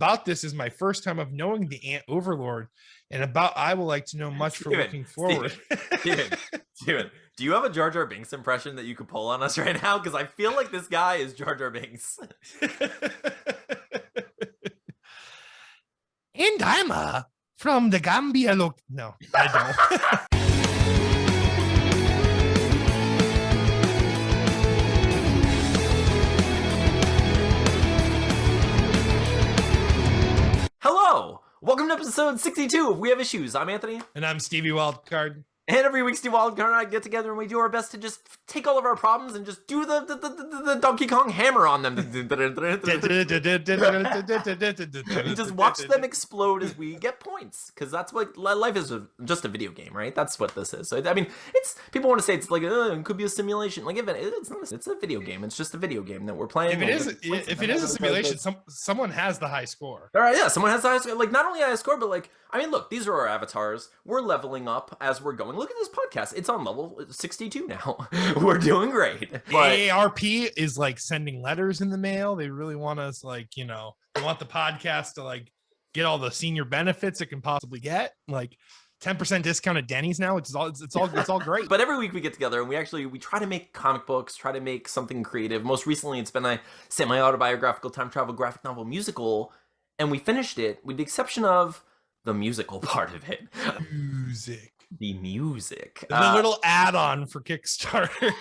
about this is my first time of knowing the Ant Overlord, and about I would like to know much for looking forward. Steven, do you have a Jar Jar Binks impression that you could pull on us right now? Because I feel like this guy is Jar Jar Binks. And I'm from the Gambia. No, I don't. Hello! Welcome to episode 62 of We Have Issues. I'm Anthony. And I'm Stevie Wildcard. And every week, Stevie Wildcard and I get together and we do our best to just take all of our problems and just do the Donkey Kong hammer on them. And just watch them explode as we get points. Because that's what life is, just a video game, right? That's what this is. So, I mean, it's people want to say it's like, it could be a simulation. Like, it's not. It's a video game. It's just a video game that we're playing. If it is a simulation, someone has the high score. All right, yeah, someone has the high score. Like, not only high score, but like, I mean, look, these are our avatars. We're leveling up as we're going. Look at this podcast. It's on level 62 now. We're doing great. The AARP is like sending letters in the mail. They really want us, like, they want the podcast to like get all the senior benefits it can possibly get. Like 10% discount at Denny's now. It's all great. But every week we get together and we try to make comic books, try to make something creative. Most recently, it's been a semi-autobiographical time travel graphic novel musical, and we finished it with the exception of the musical part of it. The music. The little add-on for Kickstarter.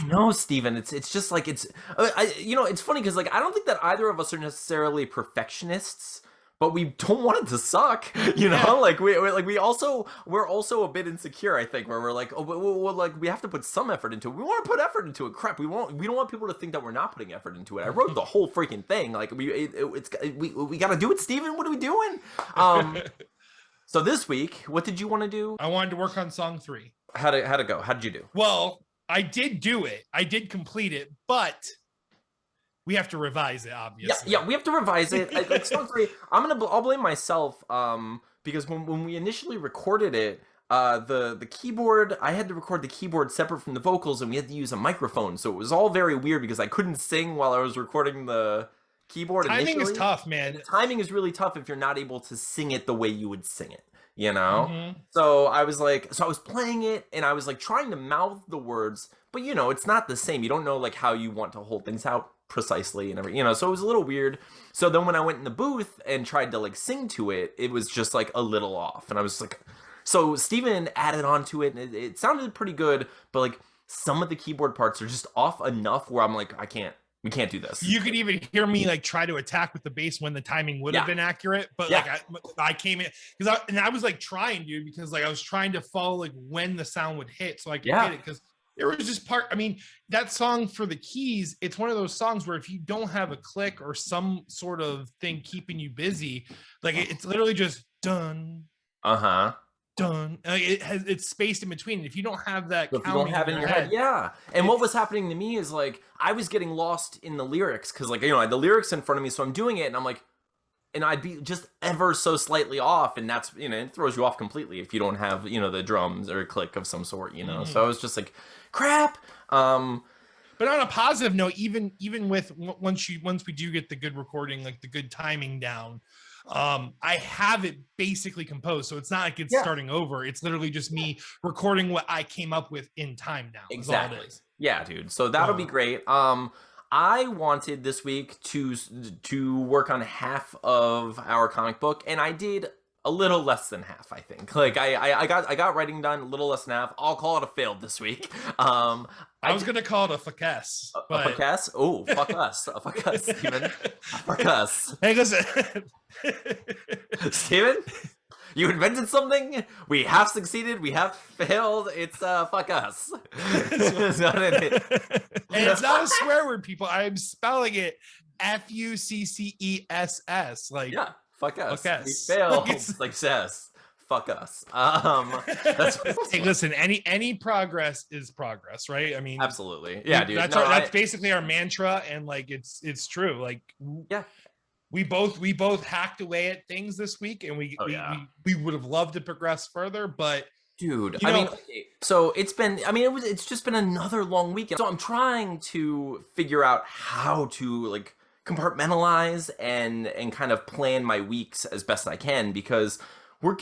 No, Steven. It's just like it's funny because like I don't think that either of us are necessarily perfectionists, but we don't want it to suck. Like we're also a bit insecure. I think where we're like, like we have to put some effort into it. We want to put effort into it. Crap, we don't want people to think that we're not putting effort into it. I wrote the whole freaking thing. Like we got to do it, Steven. What are we doing? So this week, what did you want to do? I wanted to work on song 3. How'd it go? How did you do? Well, I did do it. I did complete it, but we have to revise it, obviously. Yeah, we have to revise it. Like song 3, I'll blame myself because when we initially recorded it, the keyboard, I had to record the keyboard separate from the vocals, and we had to use a microphone, so it was all very weird because I couldn't sing while I was recording the keyboard. Timing is tough, man. The timing is really tough if you're not able to sing it the way you would sing it, So I was playing it and I was like trying to mouth the words, but it's not the same. You don't know like how you want to hold things out precisely and everything, so it was a little weird. So then when I went in the booth and tried to like sing to it, it was just like a little off, and I was like, so Steven added on to it and it sounded pretty good, but like some of the keyboard parts are just off enough where I'm like, we can't do this. You could even hear me like try to attack with the bass when the timing would have been accurate, but like I came in because I was like trying, dude, because like I was trying to follow like when the sound would hit, so I could hit it, because there was just part. I mean, that song for the keys, it's one of those songs where if you don't have a click or some sort of thing keeping you busy, like it's literally just done. Done. It's spaced in between. If you don't have that, if you don't have it in your head, And what was happening to me is like I was getting lost in the lyrics because like I had the lyrics in front of me, so I'm doing it and I'm like, and I'd be just ever so slightly off, and that's it throws you off completely if you don't have the drums or a click of some sort, So I was just like, crap. But on a positive note, even with once we do get the good recording, like the good timing down, I have it basically composed, so it's not like it's starting over. It's literally just me recording what I came up with in time now. Exactly. Yeah, dude. So that'll be great. I wanted this week to work on half of our comic book, and I did a little less than half, I think. Like I got writing done a little less than half. I'll call it a failed this week. I was gonna call it a FUCCESS. A FUCCESS? Oh, fuck us. A FUCCESS, Steven. Fuck us. Hey, listen. Steven, you invented something. We have succeeded. We have failed. It's fuck us. And it's not a swear word, people. I'm spelling it FUCCESS. Like fuck us. FUCCESS. We failed success. Fuck us. Hey, listen, any progress is progress, right? I mean, absolutely. Yeah, dude. That's basically our mantra, and like it's true. Like we both hacked away at things this week, and we would have loved to progress further, but dude, I mean, so it's just been another long weekend. So I'm trying to figure out how to like compartmentalize and kind of plan my weeks as best I can, because we're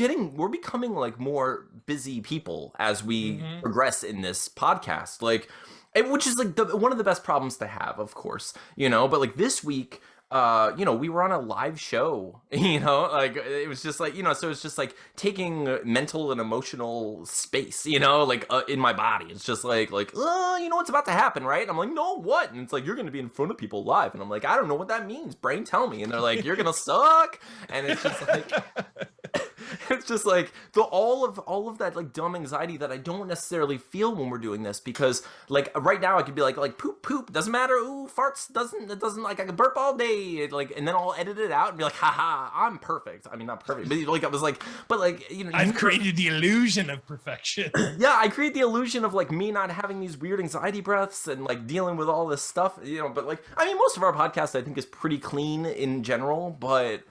becoming like more busy people as we progress in this podcast, like, which is like one of the best problems to have, of course, you know. But like this week, you know, we were on a live show, you know, like it was just like, you know, so it's just like taking mental and emotional space, you know, like in my body. It's just like, you know what's about to happen, right? And I'm like, no, what? And it's like, you're going to be in front of people live. And I'm like, I don't know what that means. Brain, tell me. And they're like, you're going to suck. And it's just like, it's just like all of that like dumb anxiety that I don't necessarily feel when we're doing this, because like right now I could be like poop doesn't matter, ooh, farts doesn't like, I could burp all day, like, and then I'll edit it out and be like, haha, I'm perfect. I mean, not perfect, but like I was like, but like, you know, I've created the illusion of perfection. Yeah, I create the illusion of like me not having these weird anxiety breaths and like dealing with all this stuff, you know. But like, I mean, most of our podcast I think is pretty clean in general, but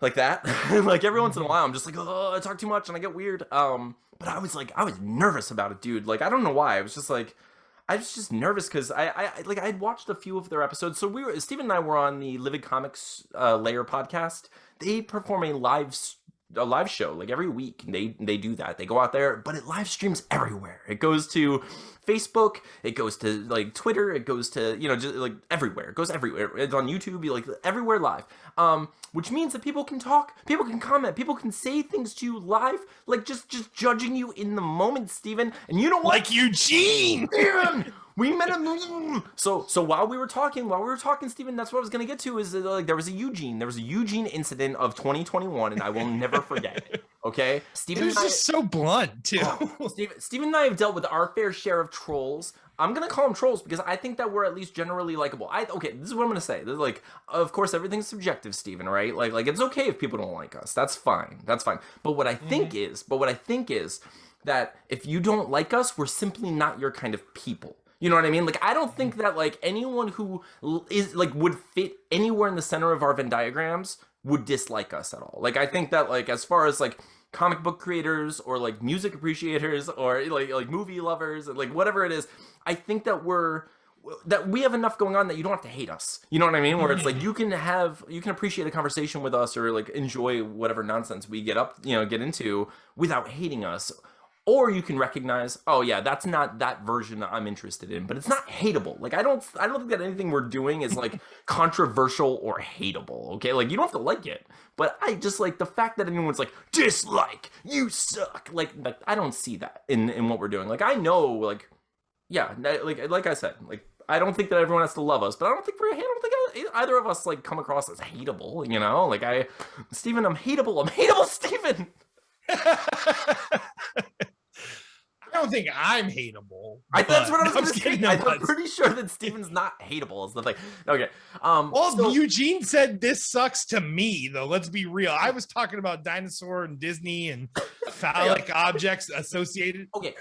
like that, like every once in a while I'm just like, oh, I talk too much and I get weird. But I was nervous about it, dude. Like, I don't know why. I was just nervous because I'd watched a few of their episodes. So Steven and I were on the Livid Comics Lair podcast. They perform a live show like every week. They do that. They go out there, but it live streams everywhere. It goes to Facebook, it goes to like Twitter, it goes to, you know, just like everywhere. It goes everywhere. It's on YouTube, like everywhere live. Which means that people can talk, people can comment, people can say things to you live, like just judging you in the moment, Steven. And you know what? Like Eugene! Steven! We met him. So while we were talking, Steven, that's what I was gonna get to, is like there was a Eugene incident of 2021, and I will never forget it. Okay, Steven. It was just so blunt too. Steven and I have dealt with our fair share of trolls. I'm gonna call them trolls because I think that we're at least generally likable. Okay, this is what I'm gonna say. This is like, of course, everything's subjective, Steven, right? Like it's okay if people don't like us. That's fine. But what I think is that if you don't like us, we're simply not your kind of people. You know what I mean? Like, I don't think that like anyone who is like would fit anywhere in the center of our Venn diagrams would dislike us at all. Like, I think that like as far as like comic book creators or like music appreciators or like movie lovers or like whatever it is, I think that we have enough going on that you don't have to hate us. You know what I mean? Where it's like you can appreciate a conversation with us or like enjoy whatever nonsense we get into without hating us. Or you can recognize, oh yeah, that's not that version I'm interested in, but it's not hateable. Like I don't think that anything we're doing is like controversial or hateable. Okay, like you don't have to like it, but I just like the fact that anyone's like dislike, you suck. Like I don't see that in what we're doing. Like I know, like yeah, like I said, like I don't think that everyone has to love us, but I don't think either of us like come across as hateable. You know, like Steven, I'm hateable, Steven. I don't think I'm hateable. That's what I was going to say. I'm pretty sure that Steven's not hateable. Is the thing. Okay. Eugene said this sucks to me, though. Let's be real. I was talking about dinosaur and Disney and phallic objects associated. Okay.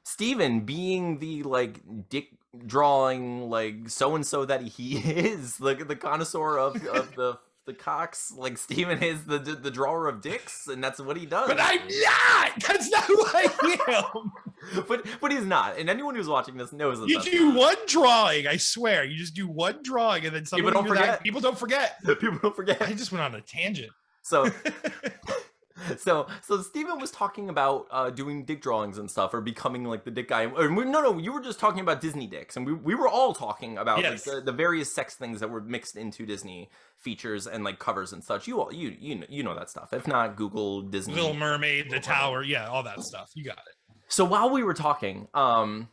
Steven being the like dick drawing like so and so that he is, like the connoisseur of the cocks, like Steven is the drawer of dicks, and that's what he does. But I'm not. That's not who I am. but he's not, and anyone who's watching this knows that. You do one drawing, I swear. You just do one drawing, and then people don't forget. People don't forget. People don't forget. I just went on a tangent. So Steven was talking about doing dick drawings and stuff, or becoming like the dick guy. No, you were just talking about Disney dicks, and we were all talking about like the various sex things that were mixed into Disney features and like covers and such. You know that stuff. If not, Google Disney. Little Mermaid, the Tower, yeah, all that stuff. You got it. So while we were talking, the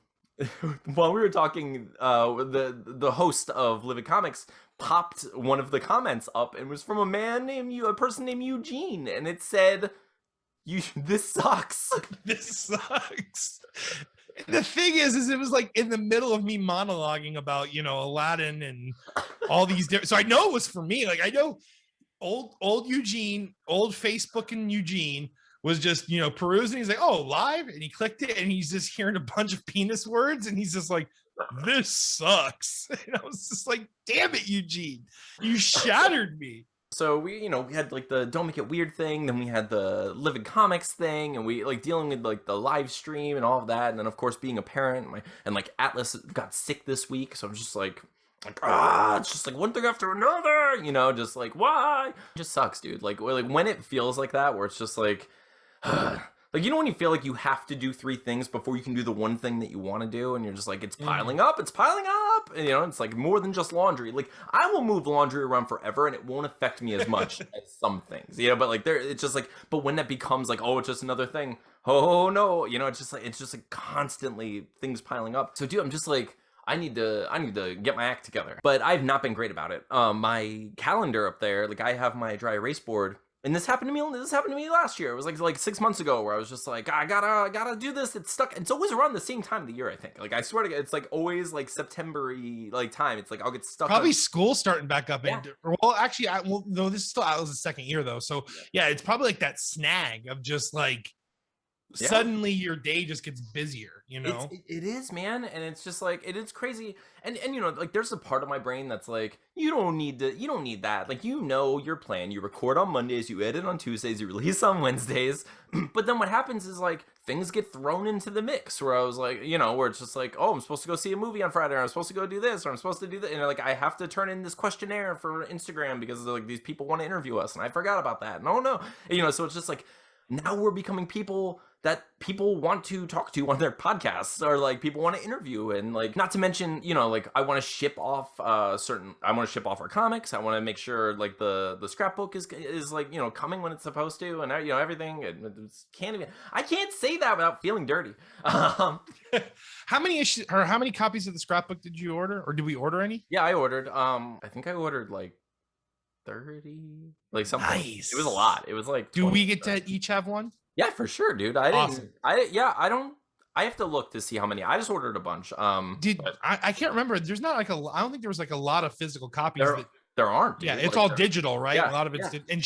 host of Livid Comics popped one of the comments up, and was from a person named Eugene, and it said, this sucks. This sucks. The thing is it was like in the middle of me monologuing about, you know, Aladdin and all these different, so I know it was for me. Like I know old Eugene, old Facebook and Eugene was just, you know, perusing. He's like, oh, live, and he clicked it, and he's just hearing a bunch of penis words, and he's just like, this sucks. And I was just like, damn it, Eugene, you shattered me. So we had like the Don't Make It Weird thing, then we had the Livid Comics thing, and we like dealing with like the live stream and all of that, and then of course being a parent, and like Atlas got sick this week, so I'm just like, like, it's just like one thing after another, you know, just like, why? It just sucks, dude. Like when it feels like that, where it's just like, like, you know, when you feel like you have to do 3 things before you can do the one thing that you want to do, and you're just like, it's piling up, and, you know, it's like more than just laundry. Like, I will move laundry around forever, and it won't affect me as much as some things, you know, but like, it's just like, but when that becomes like, oh, it's just another thing, oh no, you know, it's just like constantly things piling up. So, dude, I'm just like, I need to get my act together. But I've not been great about it. My calendar up there, like, I have my dry erase board. And this happened to me last year. It was like 6 months ago, where I was just like, I gotta do this. It's stuck. It's always around the same time of the year, I think. Like, I swear to God, it's like always like September-y like time. It's like I'll get stuck. Probably school starting back up. Yeah. Well, actually, no, this is still out. It was the second year though. So yeah, it's probably like that snag of just like, suddenly your day just gets busier, you know. It is, man, and it's just like, it is crazy. And you know, like, there's a part of my brain that's like, you don't need that. Like, you know your plan. You record on Mondays, you edit on Tuesdays, you release on Wednesdays. But then what happens is, like, things get thrown into the mix, where I was like, you know, where it's just like, oh, I'm supposed to go see a movie on Friday, or I'm supposed to go do this, or I'm supposed to do that, and like, I have to turn in this questionnaire for Instagram because like these people want to interview us, and I forgot about that. And oh no, and, you know, so it's just like, now we're becoming people that people want to talk to on their podcasts, or like people want to interview. And like, not to mention, you know, like, I want to ship off our comics. I want to make sure like the scrapbook is like, you know, coming when it's supposed to, and you know, everything. I can't say that without feeling dirty. How many issues or how many copies of the scrapbook did you order, or did we order any? Yeah, I ordered. I think I ordered like 30, like something. Nice. It was a lot. It was like 20. Do we get to each have one? Yeah, for sure, dude. Awesome. I have to look to see how many. I just ordered a bunch. I can't remember. There's not like I don't think there was like a lot of physical copies. There aren't. Dude. Yeah, it's all digital, right? Yeah, a lot of it's and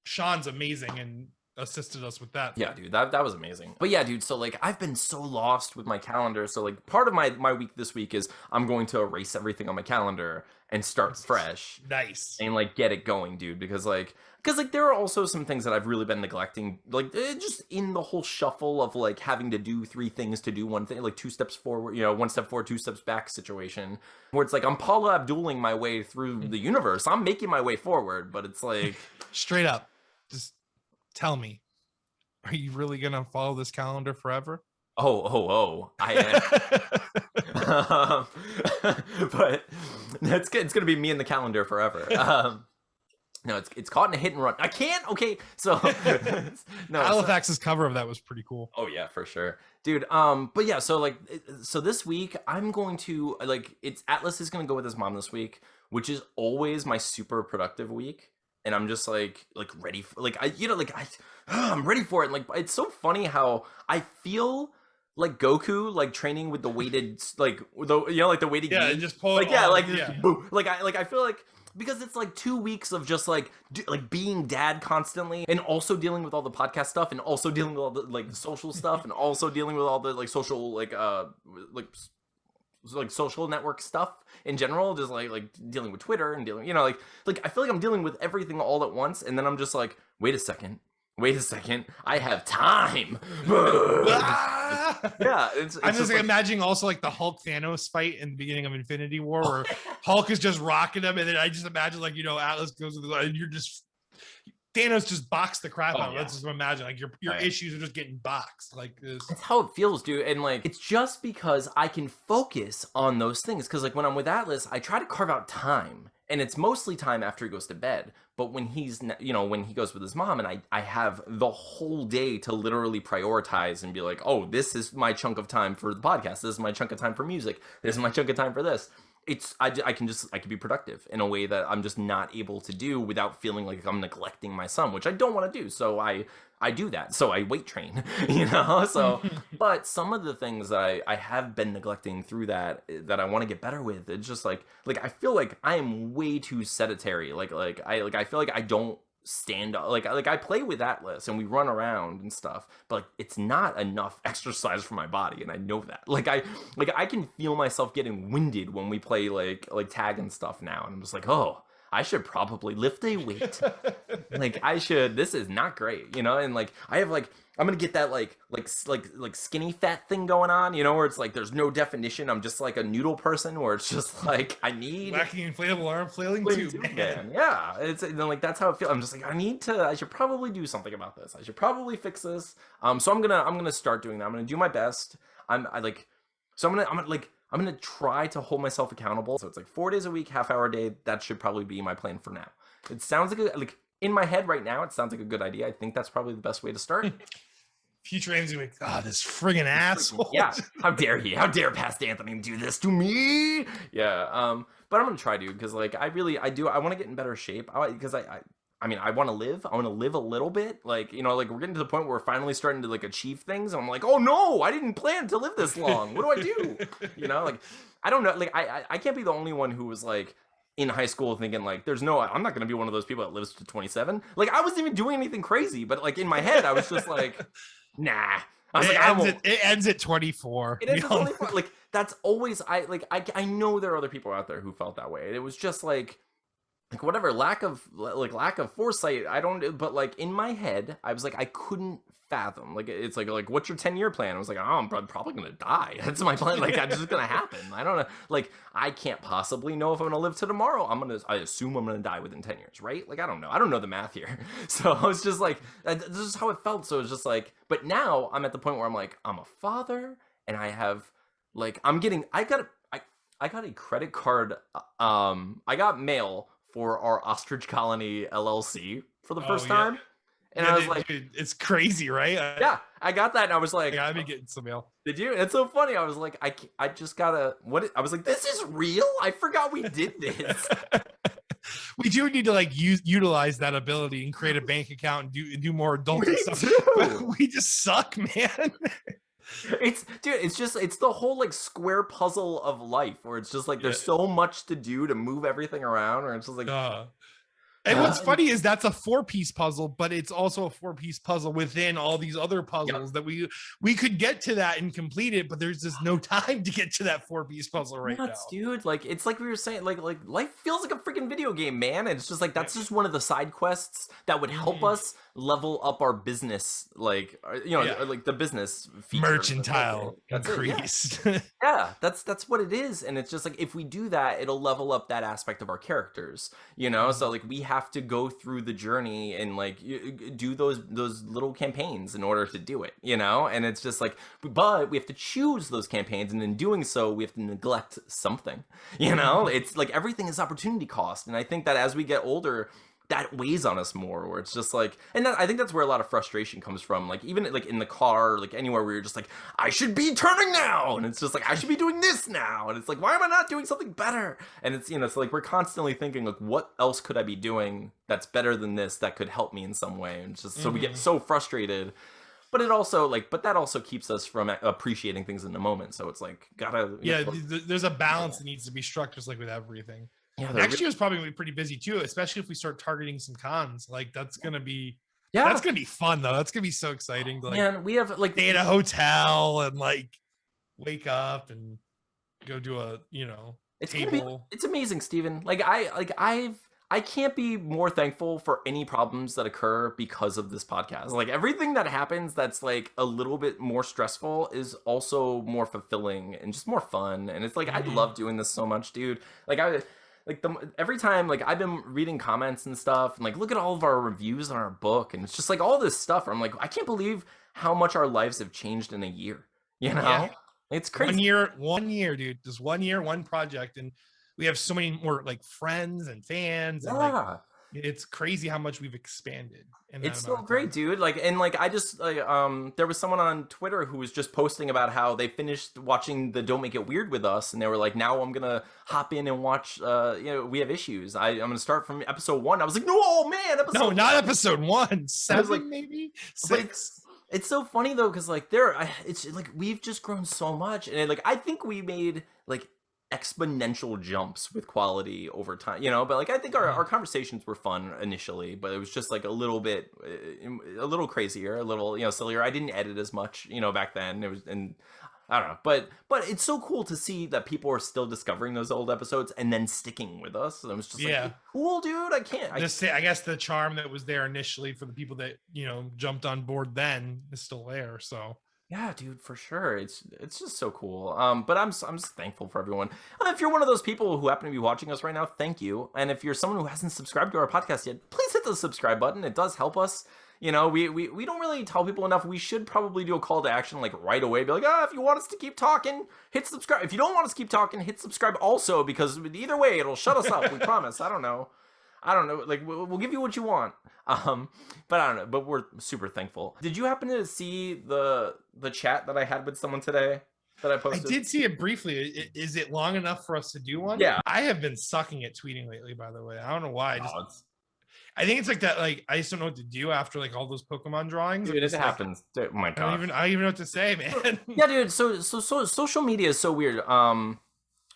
Sean's amazing and assisted us with that. Yeah, dude, that was amazing. But yeah, dude, so like, I've been so lost with my calendar. So like, part of my week this week is I'm going to erase everything on my calendar and start fresh. Nice. And like, get it going, dude, because there are also some things that I've really been neglecting, like, just in the whole shuffle of like having to do 3 things to do one thing, like 2 steps forward, you know, 1 step forward, 2 steps back situation, where it's like, I'm Paula Abduling my way through the universe. I'm making my way forward, but it's like, straight up, just tell me, are you really gonna follow this calendar forever? Oh, I am. But it's gonna be me in the calendar forever. No, it's caught in a hit and run. I can't. Okay, so no. Halifax's cover of that was pretty cool. Oh yeah, for sure, dude. But yeah, so like, so this week I'm going to like, Atlas is gonna go with his mom this week, which is always my super productive week, and I'm just like ready for, like, I'm ready for it. Like, it's so funny how I feel like Goku, like training with the weighted, like the weighted. Yeah, and just pull it. Boom. Like I feel like, because it's like 2 weeks of just like being dad constantly, and also dealing with all the podcast stuff, and also dealing with all the like social stuff, and also dealing with all the like social like social network stuff in general, just like dealing with Twitter and dealing, you know, like I feel like I'm dealing with everything all at once, and then I'm just like, wait a second, I have time. Yeah, I'm just like, imagining also like the Hulk Thanos fight in the beginning of Infinity War, where Hulk is just rocking him, and then I just imagine, like, you know, Atlas goes to the, and you're just, Thanos just boxed the crap out. Let's just imagine like your issues are just getting boxed like this. That's how it feels, dude. And like, it's just because I can focus on those things, because like when I'm with Atlas, I try to carve out time, and it's mostly time after he goes to bed. But when he's, you know, when he goes with his mom, and I have the whole day to literally prioritize and be like, oh, this is my chunk of time for the podcast. This is my chunk of time for music. This is my chunk of time for this. I can be productive in a way that I'm just not able to do without feeling like I'm neglecting my son, which I don't want to do. So I do that. So I weight train, you know? So, but some of the things that I have been neglecting through that I want to get better with, it's just like I feel like I am way too sedentary. I feel like I don't stand up, like I play with Atlas and we run around and stuff, but like, it's not enough exercise for my body, and I know that. I can feel myself getting winded when we play like tag and stuff now, and I'm just like, oh, I should probably lift a weight. This is not great, you know? And like, I have like I'm gonna get that like skinny fat thing going on, you know, where it's like there's no definition. I'm just like a noodle person, where it's just like I need wacky inflatable arm flailing tube, man. Yeah, it's like that's how it feels. I'm just like I should probably do something about this. I should probably fix this. So I'm gonna start doing that. I'm gonna do my best. I'm gonna try to hold myself accountable. So it's like 4 days a week, half-hour a day. That should probably be my plan for now. It sounds like in my head right now, it sounds like a good idea. I think that's probably the best way to start. Future Anthony's like, oh, this friggin' asshole. Yeah, how dare he? How dare past Anthony do this to me? Yeah, but I'm gonna try to, because like I want to get in better shape. Because I mean, I want to live. I want to live a little bit. Like, you know, like we're getting to the point where we're finally starting to like achieve things. And I'm like, oh no, I didn't plan to live this long. What do I do? You know, like I don't know. Like I can't be the only one who was like in high school thinking like I'm not going to be one of those people that lives to 27. Like I wasn't even doing anything crazy, but like in my head I was just like, nah. It ends at 24. It ends at 24. Like that's always I know there are other people out there who felt that way. It was just like whatever, lack of foresight. But like in my head I was like, I couldn't fathom, like it's like what's your 10-year plan? I was like, oh, I'm probably gonna die. That's my plan. Like it's just gonna happen. I don't know, like I can't possibly know if I'm gonna live to tomorrow. I assume I'm gonna die within 10 years, right? Like I don't know the math here. So I was just like, this is how it felt. So it's just like, but now I'm at the point where I'm like, I'm a father and I have like I got a credit card. I got mail for our ostrich colony LLC for the first time. And I was like, dude, it's crazy, right? Yeah, I got that, and I was like, yeah, I've been getting some mail. Did you? It's so funny. I was like, I just gotta, I was like, this is real? I forgot we did this. We do need to like utilize that ability and create a bank account and do more adult stuff. We just suck, man. It's the whole like square puzzle of life, where it's just like there's so much to do to move everything around, or it's just like and what's funny is that's a 4-piece puzzle, but it's also a 4-piece puzzle within all these other puzzles that we could get to that and complete it, but there's just no time to get to that 4-piece puzzle right now. Dude, like it's like we were saying, like life feels like a freaking video game, man. And it's just like that's just one of the side quests that would help us level up our business, like like the business feature. Mercantile increase. Yeah, that's what it is. And it's just like if we do that, it'll level up that aspect of our characters, you know. So like we have to go through the journey and like do those little campaigns in order to do it, you know. And it's just like, but we have to choose those campaigns, and in doing so we have to neglect something, you know. It's like everything is opportunity cost. And I think that as we get older, that weighs on us more, where it's just like, and I think that's where a lot of frustration comes from, like even like in the car, like anywhere where you're just like, I should be turning now, and it's just like I should be doing this now, and it's like, why am I not doing something better? And it's, you know, it's like we're constantly thinking like, what else could I be doing that's better than this, that could help me in some way? And it's just so we get so frustrated. But it also that also keeps us from appreciating things in the moment. So it's like there's a balance that needs to be struck, just like with everything. Yeah, next year is probably gonna be pretty busy too, especially if we start targeting some cons. Like that's gonna be fun though. That's gonna be so exciting. Like, man, we have like stay at a hotel and like wake up and go do a table. It's amazing, Steven. Like I can't be more thankful for any problems that occur because of this podcast. Like everything that happens that's like a little bit more stressful is also more fulfilling and just more fun. And it's like I love doing this so much, dude. Every time like I've been reading comments and stuff, and like look at all of our reviews on our book, and it's just like all this stuff. I'm like, I can't believe how much our lives have changed in a year. You know, it's crazy. 1 year, dude. Just 1 year, one project, and we have so many more like friends and fans. And, like, it's crazy how much we've expanded. It's so great, dude. Like, and like, I just like, there was someone on Twitter who was just posting about how they finished watching the Don't Make It Weird with us, and they were like, now I'm gonna hop in and watch. We have issues. I'm gonna start from episode 1. I was like, no, man, not episode 1. 7, like, maybe 6. It's so funny though, because like it's like we've just grown so much, and like I think we made like exponential jumps with quality over time, you know. But like I think our conversations were fun initially, but it was just like a little crazier, a little sillier. I didn't edit as much, back then. It was, and I don't know, but it's so cool to see that people are still discovering those old episodes and then sticking with us. And I was just like, cool, dude. I guess the charm that was there initially for the people that, you know, jumped on board then is still there. So yeah, dude, for sure. It's just so cool. But I'm just thankful for everyone. If you're one of those people who happen to be watching us right now, thank you. And if you're someone who hasn't subscribed to our podcast yet, please hit the subscribe button. It does help us. You know, we don't really tell people enough. We should probably do a call to action like right away. Be like, if you want us to keep talking, hit subscribe. If you don't want us to keep talking, hit subscribe also, because either way, it'll shut us up. We promise. I don't know. Like, we'll give you what you want. But I don't know. But we're super thankful. Did you happen to see the chat that I had with someone today that I posted? I did see it briefly. Is it long enough for us to do one? Yeah. I have been sucking at tweeting lately, by the way. I don't know why. I think it's like that. Like, I just don't know what to do after like all those Pokemon drawings. Dude, it happens. Oh my god. I don't even know what to say, man. Yeah, dude. So social media is so weird.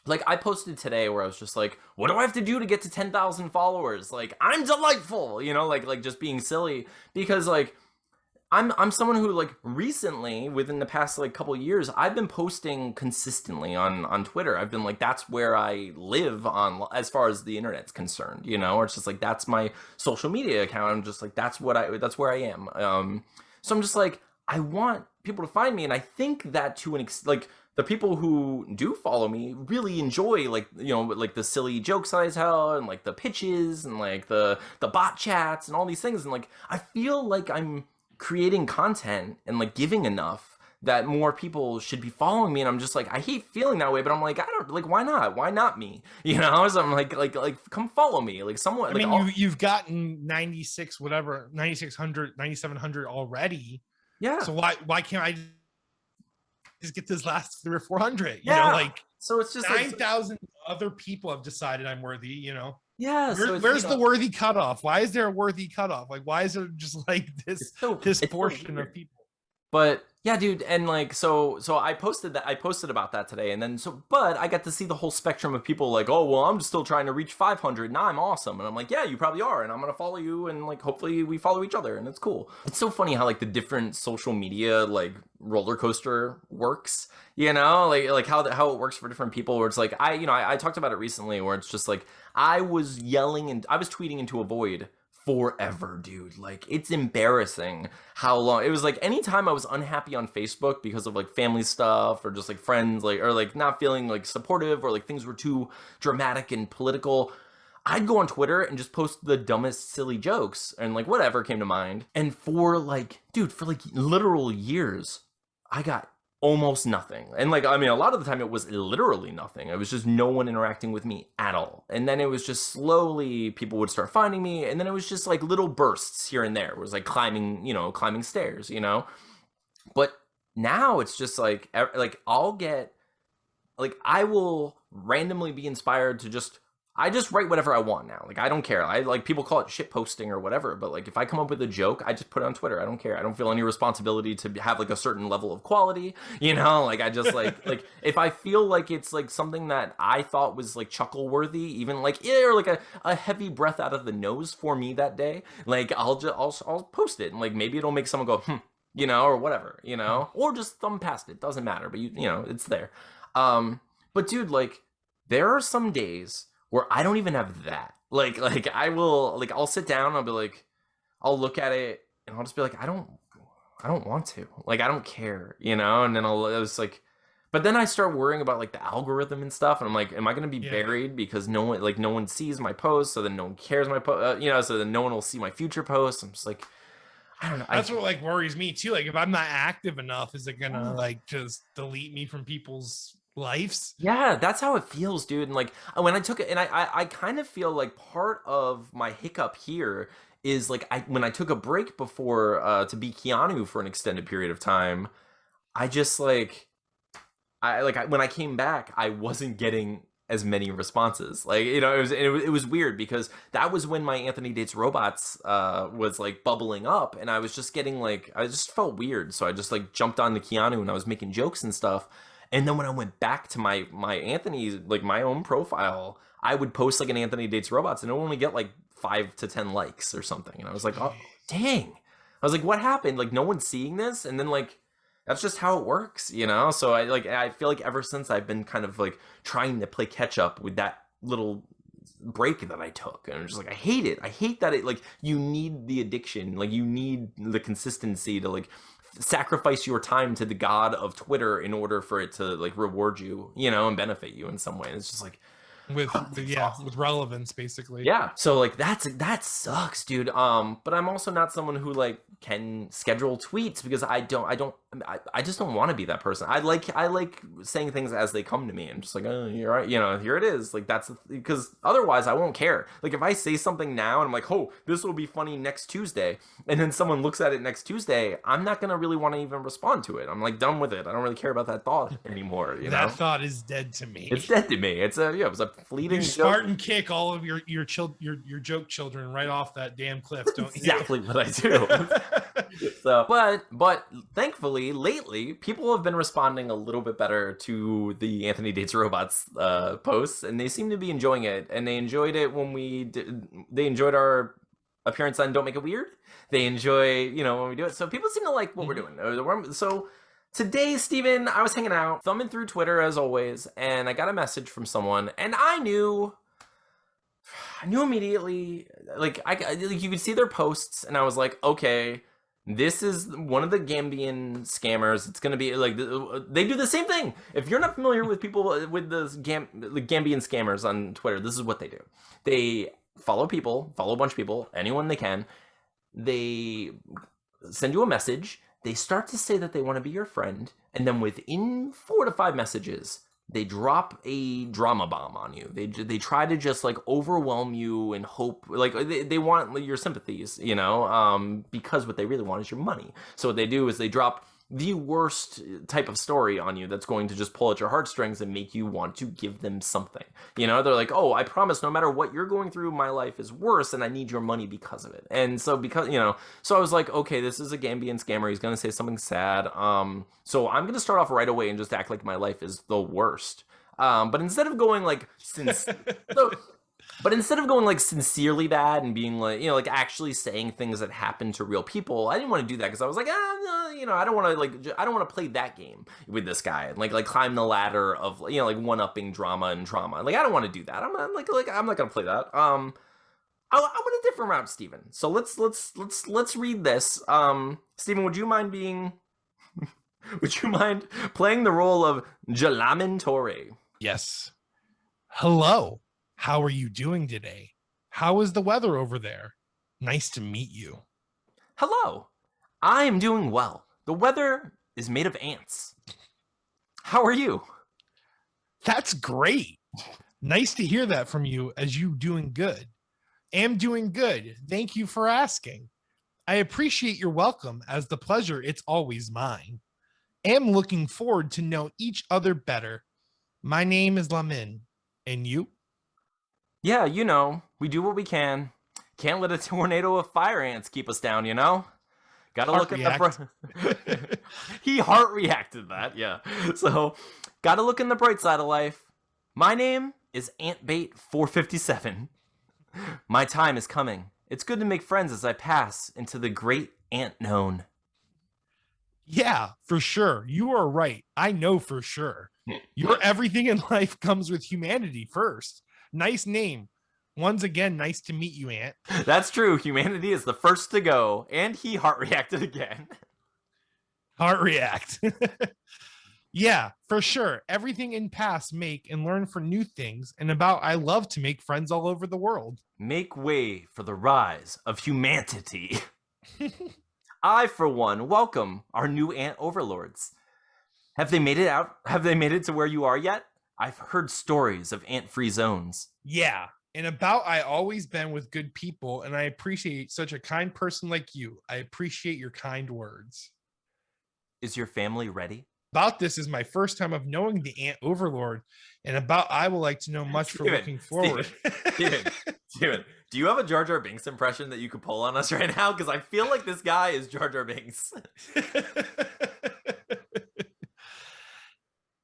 Like I posted today where I was just like, what do I have to do to get to 10,000 followers? Like, I'm delightful, you know, like just being silly, because like I'm someone who like recently within the past like couple years, I've been posting consistently on Twitter. I've been like, that's where I live on as far as the internet's concerned, you know, or it's just like, that's my social media account. I'm just like, that's where I am. So I'm just like, I want people to find me. And I think that to an like the people who do follow me really enjoy like, you know, like the silly jokes that I tell and like the pitches and like the bot chats and all these things. And like, I feel like I'm creating content and like giving enough that more people should be following me. And I'm just like, I hate feeling that way, but I'm like, I don't like, why not me? You know? So I'm like, come follow me. Like someone, I mean, you've gotten 9,700 already. Yeah. So why can't I just get this last 300 or 400? You know, like, so it's just 9,000 other people have decided I'm worthy, you know? Yeah. Where's the worthy cutoff? Why is there a worthy cutoff? Like, why is there just like this portion of people? But yeah, dude, and like so I posted about that today, and then but I got to see the whole spectrum of people like, oh well, I'm just still trying to reach 500. Now I'm awesome, and I'm like, yeah, you probably are, and I'm gonna follow you, and like hopefully we follow each other, and it's cool. It's so funny how like the different social media like roller coaster works, you know, like how it works for different people. Where it's like I talked about it recently, where it's just like I was yelling and I was tweeting into a void forever, dude. Like, it's embarrassing how long it was. Like, anytime I was unhappy on Facebook because of like family stuff or just like friends, like, or like not feeling like supportive, or like things were too dramatic and political, I'd go on Twitter and just post the dumbest silly jokes and like whatever came to mind. And for like, dude, for like literal years, I got almost nothing. And like, I mean, a lot of the time it was literally nothing. It was just no one interacting with me at all. And then it was just slowly people would start finding me, and then it was just like little bursts here and there. It was like climbing stairs, you know. But now it's just like I'll get like, I will randomly be inspired to I just write whatever I want now. Like, I don't care. I like, people call it shit posting or whatever, but like, if I come up with a joke, I just put it on Twitter. I don't care. I don't feel any responsibility to have like a certain level of quality, you know? Like, I just like if I feel like it's like something that I thought was like chuckle worthy, even like, or like a heavy breath out of the nose for me that day, like I'll post it, and like maybe it'll make someone go, you know, or whatever, you know, or just thumb past it. Doesn't matter, but you know, it's there. But dude, like, there are some days where I don't even have that. Like I will, like, I'll sit down and I'll be like, I'll look at it and I'll just be like, I don't want to. Like, I don't care, you know? And then I was like, but then I start worrying about like the algorithm and stuff, and I'm like, am I going to be buried because no one sees my post, so then no one cares my post, you know, so then no one will see my future posts. I'm just like, I don't know. That's what like worries me too. Like, if I'm not active enough, is it gonna like just delete me from people's lives? Yeah, that's how it feels, dude. And like, when I took it, and I kind of feel like part of my hiccup here is like, when I took a break before to be Keanu for an extended period of time, I just like, when I came back, I wasn't getting as many responses. Like, you know, it was weird, because that was when my Anthony Dates Robots was like bubbling up, and I was just getting like, I just felt weird, so I just like jumped on the Keanu and I was making jokes and stuff. And then when I went back to my Anthony's, like my own profile, I would post like an Anthony Dates Robots, and it would only get like 5 to 10 likes or something. And I was like, oh, dang. I was like, what happened? Like, no one's seeing this? And then That's just how it works, you know? So I feel like ever since I've been kind of like trying to play catch up with that little break that I took, and I'm just like, I hate it. I hate that it, like, you need the addiction, like you need the consistency to like sacrifice your time to the god of Twitter in order for it to like reward you, you know, and benefit you in some way. It's just like with relevance, basically. Yeah. So like that sucks, dude. But I'm also not someone who like can schedule tweets because I just don't want to be that person. I like saying things as they come to me and just like, oh, you're right, you know, here it is. Like that's because otherwise I won't care. Like if I say something now and I'm like, oh, this will be funny next Tuesday, and then someone looks at it next Tuesday, I'm not gonna really want to even respond to it. I'm like done with it. I don't really care about that thought anymore. You know? That thought is dead to me. It's dead to me. It was a fleeting. You Spartan kick all of your joke children right off that damn cliff, don't you? Exactly what I do. So, but thankfully, lately, people have been responding a little bit better to the Anthony Dates Robots posts, and they seem to be enjoying it. And they enjoyed it when they enjoyed our appearance on Don't Make It Weird. They enjoy, you know, when we do it. So people seem to like what we're doing. So today, Steven, I was hanging out, thumbing through Twitter as always, and I got a message from someone, and I knew immediately, like you could see their posts, and I was like, okay, this is one of the Gambian scammers. It's going to be like, they do the same thing. If you're not familiar with people with the Gambian scammers on Twitter, this is what they do. They follow a bunch of people, anyone they can. They send you a message. They start to say that they want to be your friend. And then within 4 to 5 messages, they drop a drama bomb on you. They try to just like overwhelm you and hope, like they want your sympathies, you know, because what they really want is your money. So what they do is they drop the worst type of story on you that's going to just pull at your heartstrings and make you want to give them something. You know, they're like, oh, I promise no matter what you're going through, my life is worse and I need your money because of it. And so so I was like, okay, this is a Gambian scammer. He's going to say something sad. So I'm going to start off right away and just act like my life is the worst. But instead of going like, But instead of going like sincerely bad and being like, you know, like actually saying things that happen to real people, I didn't want to do that because I was like, no, you know, I don't want to play that game with this guy and like climb the ladder of, you know, like one-upping drama and trauma. Like I don't want to do that. I'm not gonna play that. I went a different route, Steven. So let's read this. Steven, would you mind playing the role of Jalamin Torre? Yes. Hello. How are you doing today? How is the weather over there? Nice to meet you. Hello. I am doing well. The weather is made of ants. How are you? That's great. Nice to hear that from you, as you doing good. Am doing good. Thank you for asking. I appreciate your welcome, as the pleasure, it's always mine. Am looking forward to know each other better. My name is Lamin. And you? Yeah, you know, we do what we can. Can't let a tornado of fire ants keep us down, you know? Gotta look at the He heart reacted that, yeah. So, gotta look in the bright side of life. My name is Antbait 457. My time is coming. It's good to make friends as I pass into the great ant known. Yeah, for sure. You are right. I know for sure. Your everything in life comes with humanity first. Nice name. Once again, nice to meet you, Ant. That's true. Humanity is the first to go. And he heart reacted again. Heart react. Yeah, for sure. Everything in past make and learn for new things. And about I love to make friends all over the world. Make way for the rise of humanity. I, for one, welcome our new ant overlords. Have they made it out? Have they made it to where you are yet? I've heard stories of ant-free zones. Yeah, and about I always been with good people, and I appreciate such a kind person like you. I appreciate your kind words. Is your family ready? About this is my first time of knowing the ant overlord, and about I will like to know much for looking forward. Steven, do you have a Jar Jar Binks impression that you could pull on us right now? Because I feel like this guy is Jar Jar Binks.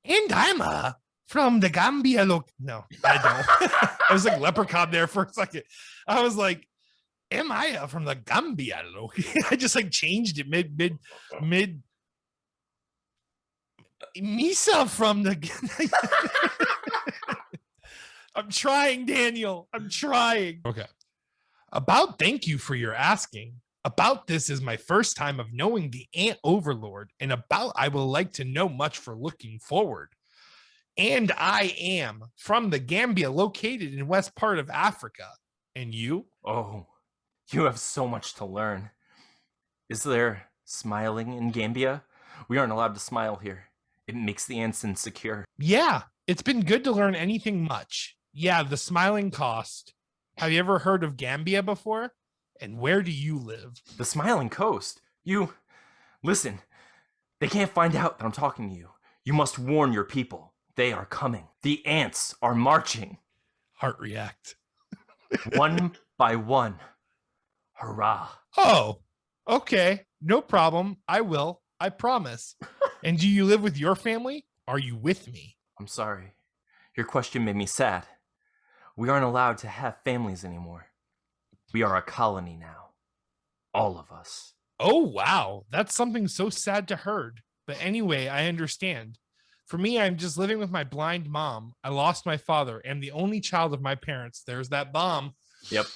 And I'm from the Gambia. No, I don't. I was like leprechaun there for a second. I was like, am I from the Gambia? I just like changed it mid. Misa from the. I'm trying, Daniel. I'm trying. Okay. Thank you for your asking. About this is my first time of knowing the ant overlord, and I will like to know much for looking forward. And I am from the Gambia, located in west part of Africa. And you? Oh, you have so much to learn. Is there smiling in Gambia? We aren't allowed to smile here. It makes the ants insecure. Yeah, it's been good to learn anything much. Yeah, the smiling cost. Have you ever heard of Gambia before? And where do you live? The Smiling Coast? Listen, they can't find out that I'm talking to you. You must warn your people. They are coming. The ants are marching. Heart react. One by one. Hurrah. Oh, okay. No problem. I will. I promise. And do you live with your family? Are you with me? I'm sorry. Your question made me sad. We aren't allowed to have families anymore. We are a colony now. All of us. Oh, wow. That's something so sad to heard. But anyway, I understand. For me, I'm just living with my blind mom. I lost my father. I'm the only child of my parents. There's that bomb. Yep.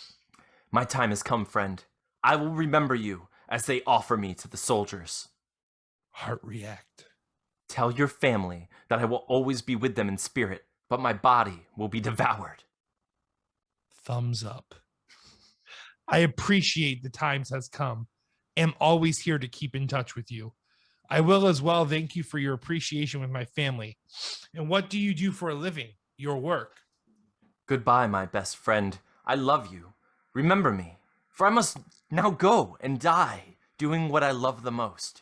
My time has come, friend. I will remember you as they offer me to the soldiers. Heart react. Tell your family that I will always be with them in spirit, but my body will be devoured. Thumbs up. I appreciate the times has come. Am always here to keep in touch with you. I will as well thank you for your appreciation with my family. And what do you do for a living? Your work? Goodbye, my best friend. I love you. Remember me, for I must now go and die doing what I love the most.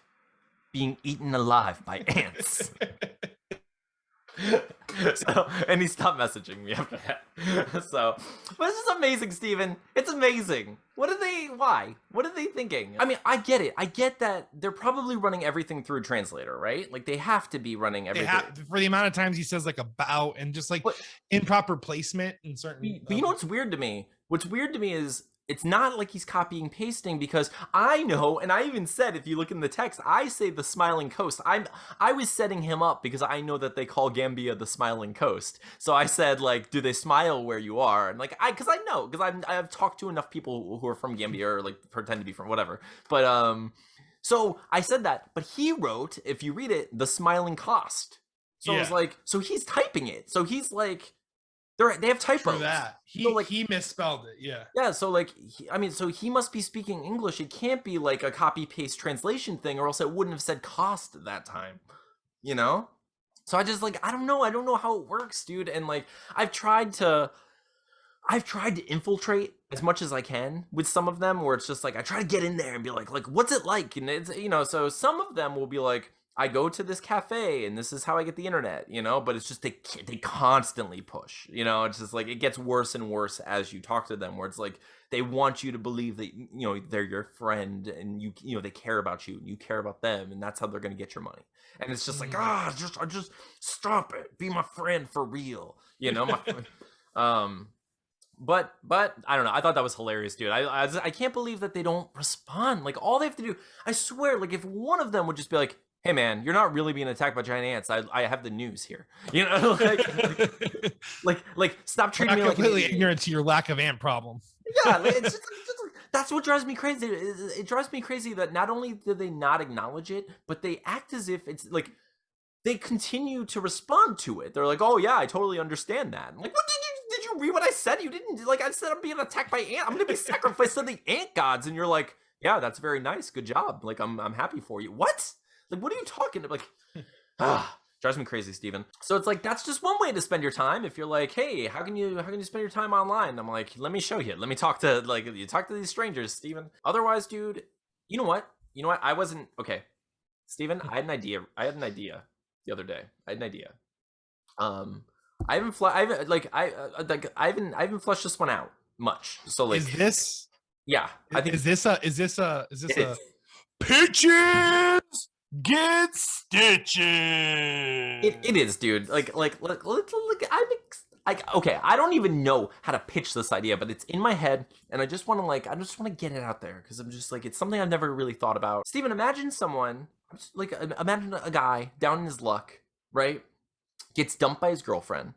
Being eaten alive by ants. And he stopped messaging me after that. So, but this is amazing, Steven. It's amazing. Why? What are they thinking? I mean, I get it. I get that they're probably running everything through a translator, right? Like, they have to be running everything. For the amount of times he says, like, about and just, like, improper placement in certain... But you know what's weird to me? What's weird to me is it's not like he's copying pasting, because I know, and I even said, if you look in the text, I say the Smiling Coast. I was setting him up because I know that they call Gambia the Smiling Coast. So I said, like, do they smile where you are? And like, because I know, because I've talked to enough people who are from Gambia, or like pretend to be from whatever. But so I said that, but he wrote, if you read it, the Smiling Cost. So yeah. I was like, so he's typing it. So he's like, they have typos. For that. He misspelled it, yeah. Yeah, so like, so he must be speaking English. It can't be like a copy-paste translation thing, or else it wouldn't have said cost at that time, you know? So I just like, I don't know how it works, dude. And like, I've tried to infiltrate as much as I can with some of them, where it's just like, I try to get in there and be like, what's it like? And it's, you know, so some of them will be like, I go to this cafe and this is how I get the internet, you know, but it's just, they constantly push, you know, it's just like, it gets worse and worse as you talk to them, where it's like, they want you to believe that, you know, they're your friend, and you know, they care about you and you care about them, and that's how they're going to get your money. And it's just like, just stop it. Be my friend for real. You know, but I don't know. I thought that was hilarious, dude. I can't believe that they don't respond. Like, all they have to do, I swear, like, if one of them would just be like, hey man, you're not really being attacked by giant ants. I have the news here. You know, like stop treating me like completely ignorant to your lack of ant problem. Yeah, it's just that's what drives me crazy. It drives me crazy that not only do they not acknowledge it, but they act as if it's like they continue to respond to it. They're like, oh yeah, I totally understand that. I'm like, what did you read what I said? You didn't. Like, I said I'm being attacked by ants. I'm gonna be sacrificed to the ant gods, and you're like, yeah, that's very nice. Good job. Like, I'm happy for you. What? Like, what are you talking about? Like, drives me crazy, Steven. So it's like, that's just one way to spend your time. If you're like, hey, how can you spend your time online? I'm like, let me show you. Let me talk to, like, you talk to these strangers, Steven. Otherwise, dude, you know what? I wasn't, okay. Steven, I had an idea the other day. I had an idea. I haven't fleshed this one out much. So like, is this? Yeah, I think. Is this a pitches? Get stitches. It is, dude. Like, okay, I don't even know how to pitch this idea, but it's in my head, and I just want to get it out there, because I'm just like, it's something I've never really thought about. Steven, imagine a guy down in his luck, right? Gets dumped by his girlfriend,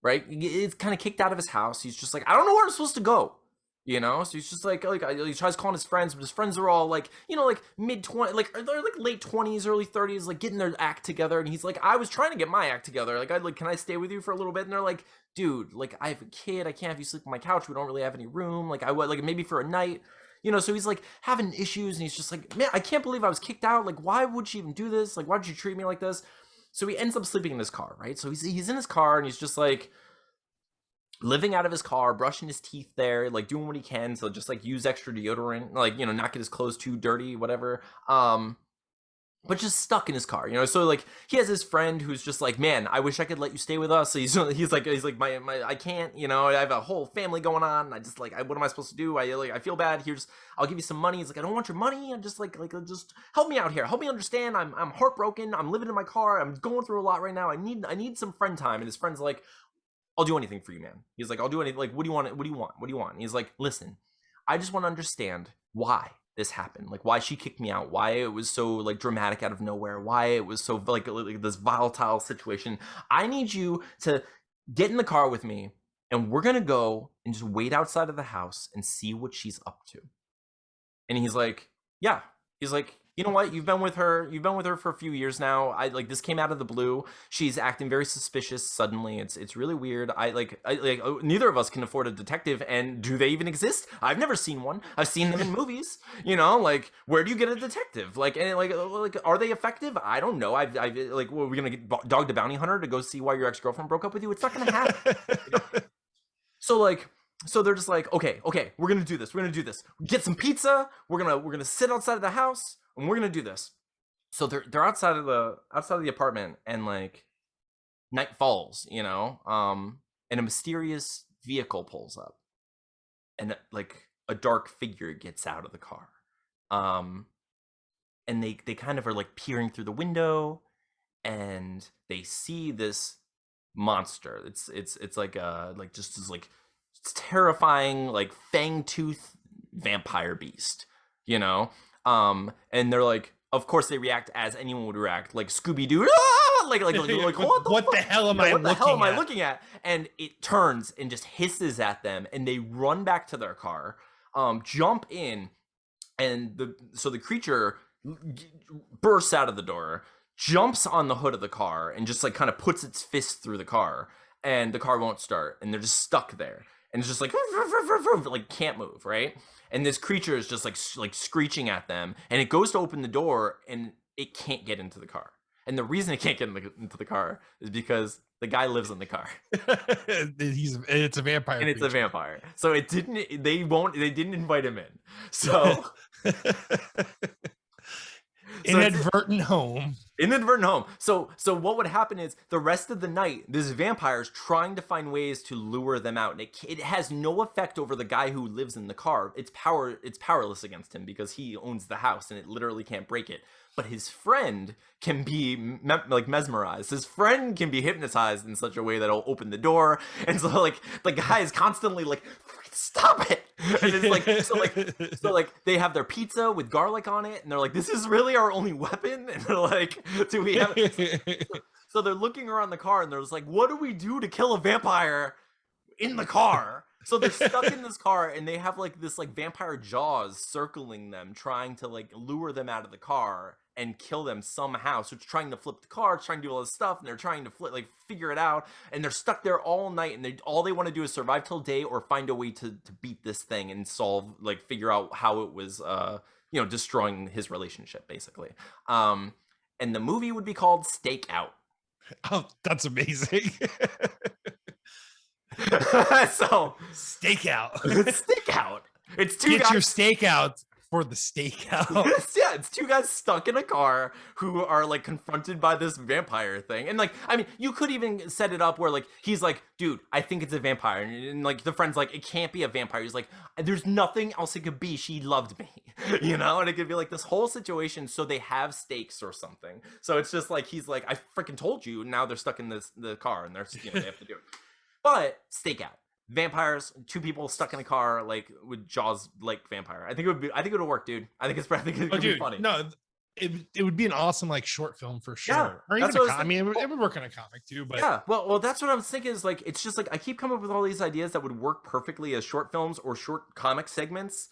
right? It's kind of kicked out of his house. He's just like, I don't know where I'm supposed to go. You know, so he's just like he tries calling his friends, but his friends are all like, you know, like mid-20s, like they're like late 20s, early 30s, like getting their act together. And he's like, I was trying to get my act together. Like, can I stay with you for a little bit? And they're like, dude, like I have a kid, I can't have you sleep on my couch. We don't really have any room. Like I would like maybe for a night, you know. So he's like having issues, and he's just like, man, I can't believe I was kicked out. Like, why would she even do this? Like, why did you treat me like this? So he ends up sleeping in his car, right? So he's in his car, and he's just like living out of his car, brushing his teeth there, like doing what he can to just like use extra deodorant, like, you know, not get his clothes too dirty, whatever. But just stuck in his car, you know. So like he has his friend who's just like, man, I wish I could let you stay with us. So he's like my I can't, you know, I have a whole family going on. I just like, what am I supposed to do? I feel bad. Here's, I'll give you some money. He's like, I don't want your money. I'm just like just help me out here. Help me understand. I'm heartbroken. I'm living in my car. I'm going through a lot right now. I need some friend time. And his friend's like, I'll do anything for you, man. He's like, I'll do anything. Like, what do you want? What do you want? What do you want? And he's like, listen, I just want to understand why this happened. Like, why she kicked me out. Why it was so like dramatic out of nowhere. Why it was so like this volatile situation. I need you to get in the car with me, and we're gonna go and just wait outside of the house and see what she's up to. And he's like, yeah. He's like, you know what? You've been with her for a few years now. I like, this came out of the blue. She's acting very suspicious suddenly. It's really weird. I neither of us can afford a detective, and do they even exist? I've never seen one. I've seen them in movies. You know, like, where do you get a detective? Like, and like are they effective? I don't know. I've like, well, we're gonna get Dog the Bounty Hunter to go see why your ex-girlfriend broke up with you? It's not gonna happen. You know? So they're just like, okay, we're gonna do this. We're gonna do this. Get some pizza. We're gonna sit outside of the house, and we're gonna do this. So they're outside of the apartment, and like night falls, you know, and a mysterious vehicle pulls up, and like a dark figure gets out of the car, and they kind of are like peering through the window, and they see this monster. It's like just this like terrifying like fang-tooth vampire beast, you know. And they're like, of course they react as anyone would react, like Scooby-Doo, like what the hell am I looking at? And it turns and just hisses at them, and they run back to their car, jump in, and the creature bursts out of the door, jumps on the hood of the car, and just like kind of puts its fist through the car, and the car won't start, and they're just stuck there, and it's just like can't move, right? And this creature is just like screeching at them, and it goes to open the door, and it can't get into the car. And the reason it can't get into the car is because the guy lives in the car. It's a vampire, and it's a vampire. So they didn't invite him in. So inadvertent home. So what would happen is the rest of the night, this vampire is trying to find ways to lure them out, and it has no effect over the guy who lives in the car. It's powerless against him because he owns the house, and it literally can't break it. But his friend can be mesmerized. His friend can be hypnotized in such a way that it'll open the door. And so like the guy is constantly like, stop it. And it's like, so they have their pizza with garlic on it, and they're like, this is really our only weapon? And they're like, do we have So they're looking around the car, and they're just like, what do we do to kill a vampire in the car? So they're stuck in this car, and they have like this like vampire jaws circling them, trying to like lure them out of the car and kill them somehow. So it's trying to flip the car, it's trying to do all this stuff, and they're trying to figure it out, and they're stuck there all night, and all they want to do is survive till day, or find a way to beat this thing and figure out how it was destroying his relationship, basically. And the movie would be called Stakeout. Oh, that's amazing. So Stakeout. It's two guys. Get your stakeout for the stakeout. Yeah, it's two guys stuck in a car who are like confronted by this vampire thing. And like, I mean, you could even set it up where like he's like, dude, I think it's a vampire, and like the friend's like, it can't be a vampire. He's like, there's nothing else it could be. She loved me, you know. And it could be like this whole situation. So they have stakes or something. So it's just like he's like, I freaking told you. And now they're stuck in the car, and they have to do it. But Stakeout. Vampires, two people stuck in a car, like with Jaws like vampire. I think it would work, dude. I think it would be funny. No, it would be an awesome like short film for sure. Yeah, or even I mean, it would work in a comic too. But yeah, well, that's what I was thinking. Is like it's just like I keep coming up with all these ideas that would work perfectly as short films or short comic segments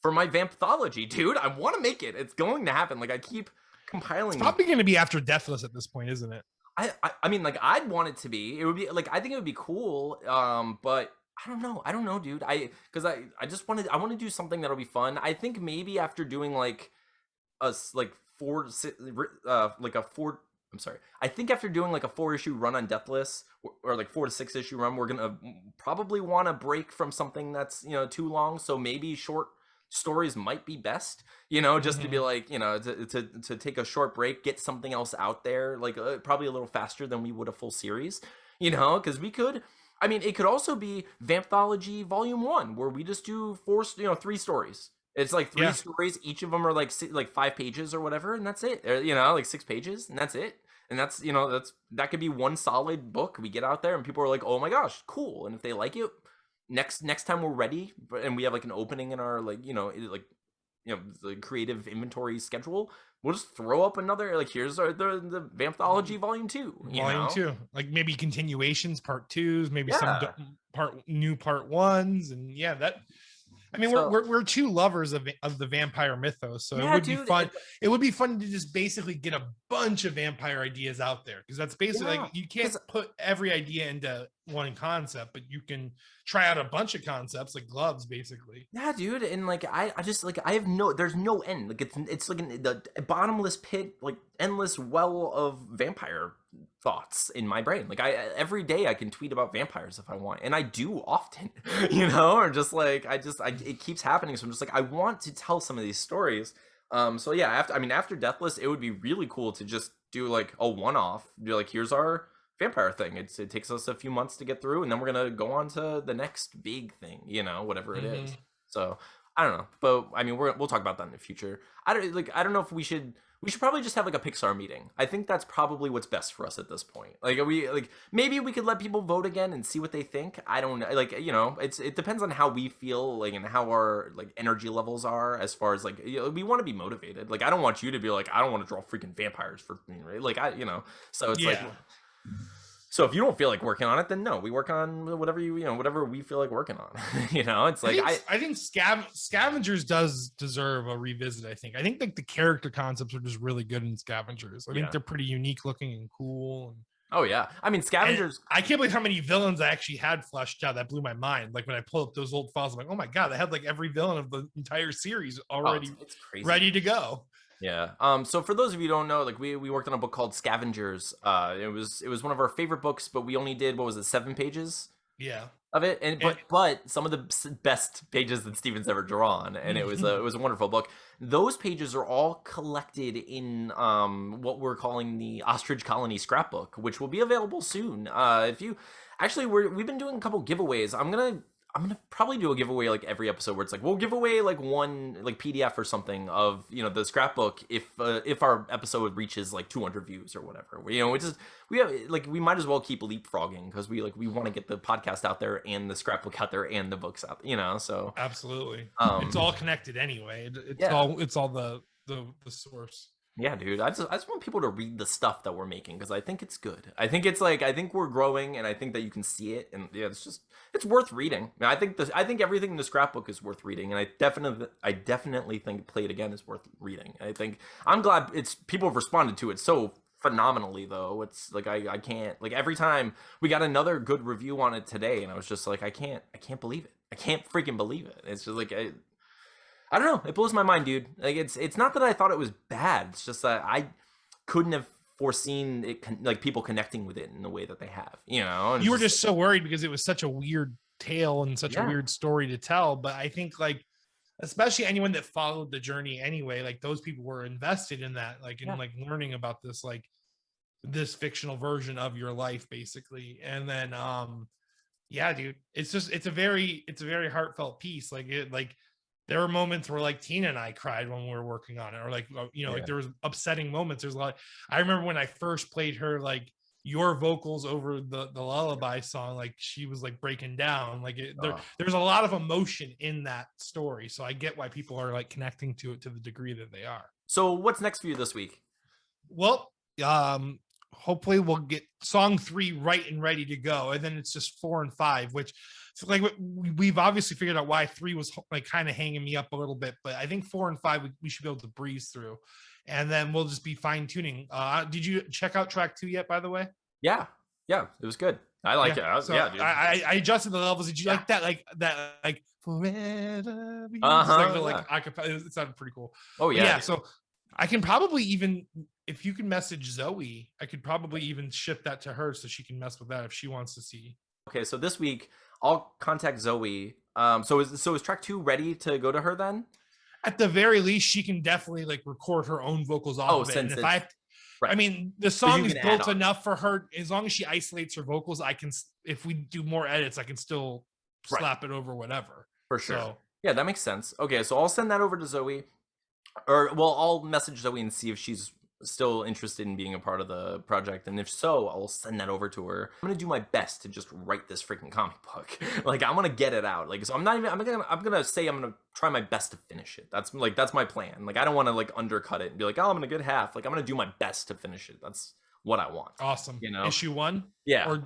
for my Vampthology, dude. I want to make it. It's going to happen. Like I keep compiling. It's probably going to be after Deathless at this point, isn't it? I mean, like I'd want it to be. It would be like I think it would be cool. But I don't know, dude. I want to do something that'll be fun. I think maybe after doing like like I think after doing like a 4-issue run on Deathless or like 4 to 6 issue run, we're gonna probably want to break from something that's too long. So maybe short stories might be best, just to be like, to take a short break, get something else out there, like probably a little faster than we would a full series, because we could. I mean, it could also be Vampthology Volume 1, where we just do 3 stories. It's like 3 stories. Each of them are like 5 pages or whatever, and that's it. Like 6 pages, and that's it. And that's that could be one solid book. We get out there, and people are like, "Oh my gosh, cool!" And if they like it, next time we're ready, and we have like an opening in our the creative inventory schedule, we'll just throw up another here's the Vampthology Volume 2. Volume 2, like maybe continuations, part 2s, maybe some part 1s, and that. I mean, we're two lovers of the vampire mythos, so it would be fun. It would be fun to just basically get a bunch of vampire ideas out there, because that's basically like you can't put every idea into one concept, but you can try out a bunch of concepts like gloves, basically. Yeah, dude, and like I just I have there's no end. Like it's like the bottomless pit, like endless well of vampire thoughts in my brain. Like every day I can tweet about vampires if I want, and I do often, or just like it keeps happening. So I'm just like I want to tell some of these stories. So yeah, after Deathless, it would be really cool to just do like a one-off. Do like here's our vampire thing. It takes us a few months to get through, and then we're gonna go on to the next big thing, whatever it is. So I don't know, but I mean we'll talk about that in the future. I don't know if we should probably just have like a Pixar meeting. I think that's probably what's best for us at this point. Maybe we could let people vote again and see what they think. I don't know. It depends on how we feel, and how our energy levels are as far as we want to be motivated. I don't want you to be like, I don't want to draw freaking vampires for me, right? So it's so if you don't feel like working on it, then no, we work on whatever whatever we feel like working on. It's like I think Scavengers does deserve a revisit. I think the character concepts are just really good in Scavengers. I think they're pretty unique looking and cool. And oh yeah, I mean Scavengers. I can't believe how many villains I actually had fleshed out. That blew my mind. Like when I pulled up those old files, I'm like, oh my god, they had like every villain of the entire series already it's crazy. Ready to go. Yeah. So for those of you who don't know, we worked on a book called Scavengers. It was one of our favorite books, but we only did 7 pages? Yeah. Of it, but some of the best pages that Steven's ever drawn, and it was a wonderful book. Those pages are all collected in what we're calling the Ostrich Colony scrapbook, which will be available soon. If you we've been doing a couple giveaways. I'm gonna probably do a giveaway every episode where it's we'll give away one PDF or something of the scrapbook if our episode reaches 200 views or whatever. We might as well keep leapfrogging because we want to get the podcast out there and the scrapbook out there and the books out. So absolutely, it's all connected anyway. It's all the source. Yeah, dude. I just want people to read the stuff that we're making because I think it's good. I think it's I think we're growing, and I think that you can see it, and it's worth reading. I think everything in the scrapbook is worth reading, and I definitely think Play It Again is worth reading. I'm glad people have responded to it so phenomenally though. It's I can't every time we got another good review on it today, and I was just I can't believe it. I can't freaking believe it. It's just I don't know. It blows my mind, dude. It's not that I thought it was bad. It's just that I couldn't have foreseen it, people connecting with it in the way that they have. You were just so worried because it was such a weird tale and such a weird story to tell. But I think especially anyone that followed the journey anyway, those people were invested in that, learning about this, this fictional version of your life, basically. And then, yeah, dude, it's a very heartfelt piece. There were moments where Tina and I cried when we were working on it, or there was upsetting moments. There's a lot. I remember when I first played her your vocals over the lullaby song, like she was like breaking down, like there's a lot of emotion in that story, so I get why people are like connecting to it to the degree that they are. So what's next for you this week? Well, hopefully we'll get song 3 right and ready to go, and then it's just 4 and 5, which like we've obviously figured out why 3 was like kind of hanging me up a little bit, but I think 4 and 5 we should be able to breeze through, and then we'll just be fine tuning. Did you check out track 2 yet, by the way? Yeah, it was good. I like it. So dude. I adjusted the levels. Did you like that? Like forever. It sounded pretty cool. Oh yeah. So I can probably even, if you can message Zoe, I could probably even ship that to her so she can mess with that if she wants to see. Okay, so this week I'll contact Zoe. So is track 2 ready to go to her then? At the very least, she can definitely like record her own vocals off of it. And if I mean, the song is built enough for her. As long as she isolates her vocals, I can. If we do more edits, I can still slap it over whatever. For sure. So, yeah, that makes sense. Okay, so I'll send that over to Zoe, I'll message Zoe and see if she's still interested in being a part of the project, and if so, I'll send that over to her. I'm gonna do my best to just write this freaking comic book. Like I'm gonna get it out. Like so, I'm gonna say I'm gonna try my best to finish it. That's my plan. Like I don't want to like undercut it and be like, oh, I'm gonna get half. Like I'm gonna do my best to finish it. That's what I want. Awesome. You know, issue 1. Yeah. Or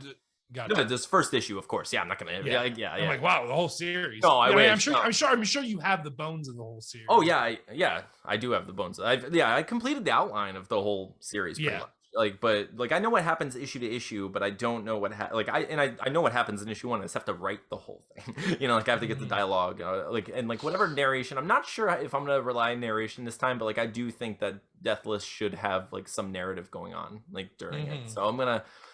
no, this first issue, of course. Yeah, I'm not gonna. Yeah. I'm like, wow, the whole series. No, I'm sure you have the bones of the whole series. Oh yeah, I do have the bones. I completed the outline of the whole series. Pretty much. But I know what happens issue to issue, but I don't know what I know what happens in issue 1. I just have to write the whole thing. I have to get the dialogue, and whatever narration. I'm not sure if I'm gonna rely on narration this time, but I do think that Deathless should have some narrative going on during it.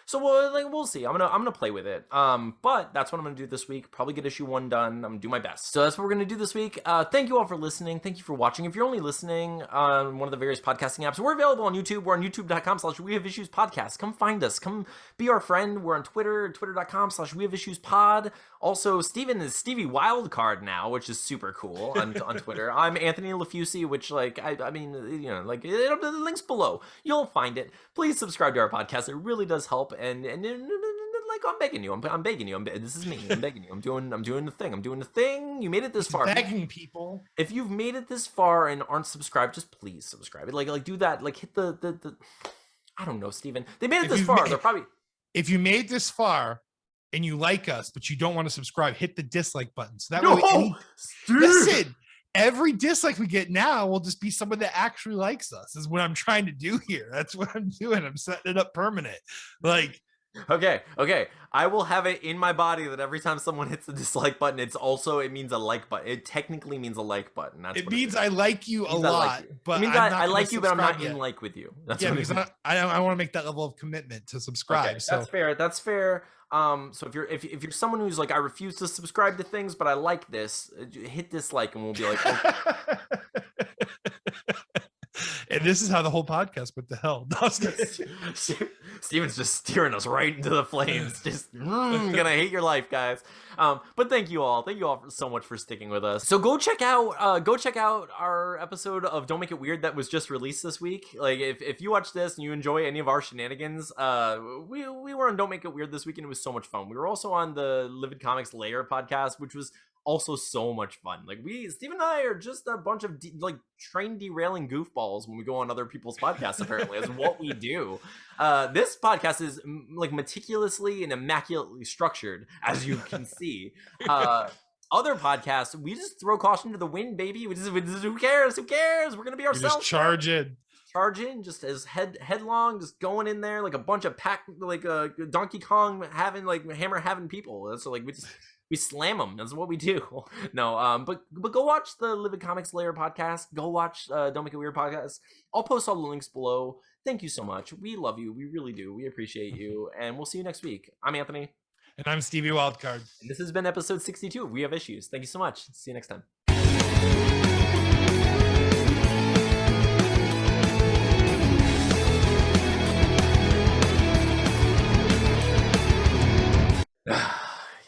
So we'll see. I'm gonna play with it. But that's what I'm gonna do this week. Probably get issue 1 done. I'm gonna do my best. So that's what we're gonna do this week. Thank you all for listening. Thank you for watching. If you're only listening on one of the various podcasting apps, we're available on YouTube. We're on youtube.com/wehaveissuespodcast. Come find us. Come be our friend. We're on Twitter, twitter.com/wehaveissuespod. Also, Steven is Stevie Wildcard now, which is super cool on Twitter. I'm Anthony LaFucci, which the link's below. You'll find it. Please subscribe to our podcast. It really does help. And I'm begging you. I'm begging you. This is me. I'm begging you. I'm doing the thing. I'm doing the thing. You made it this far. Begging people. If you've made it this far and aren't subscribed, just please subscribe. Do that. Hit the. I don't know, Steven. They made it this far. They're probably. If you made this far and you like us, but you don't want to subscribe, hit the dislike button. So that way. Listen. Every dislike we get now will just be someone that actually likes us, is what I'm trying to do here. That's what I'm doing. I'm setting it up permanent. Okay. I will have it in my body that every time someone hits the dislike button, it means a like button. It technically means a like button. That's it means. I like you a lot, but it means I like you, but I'm not in like with you. That's because I want to make that level of commitment to subscribe. Okay, so that's fair. So if you're someone who's I refuse to subscribe to things, but I like this, hit dislike and we'll be like, okay. And this is how the whole podcast went to hell. Steven's just steering us right into the flames. Just gonna hate your life, guys. But thank you all so much for sticking with us. So go check out our episode of Don't Make It Weird that was just released this week. If you watch this and you enjoy any of our shenanigans, we were on Don't Make It Weird this week and it was so much fun. We were also on the Livid Comics Lair podcast, which was also so much fun. Steve and I are just a bunch of train derailing goofballs when we go on other people's podcasts. Apparently, is what we do. This podcast is meticulously and immaculately structured, as you can see. Other podcasts, we just throw caution to the wind, baby. We just who cares? We're gonna be ourselves. Just charge in, just as headlong, just going in there like a bunch of Donkey Kong hammer having people. So we slam them. That's what we do. No, but go watch the Livid Comics Lair podcast. Go watch Don't Make It Weird podcast. I'll post all the links below. Thank you so much. We love you. We really do. We appreciate you. And we'll see you next week. I'm Anthony. And I'm Stevie Wildcard. And this has been episode 62 of We Have Issues. Thank you so much. See you next time.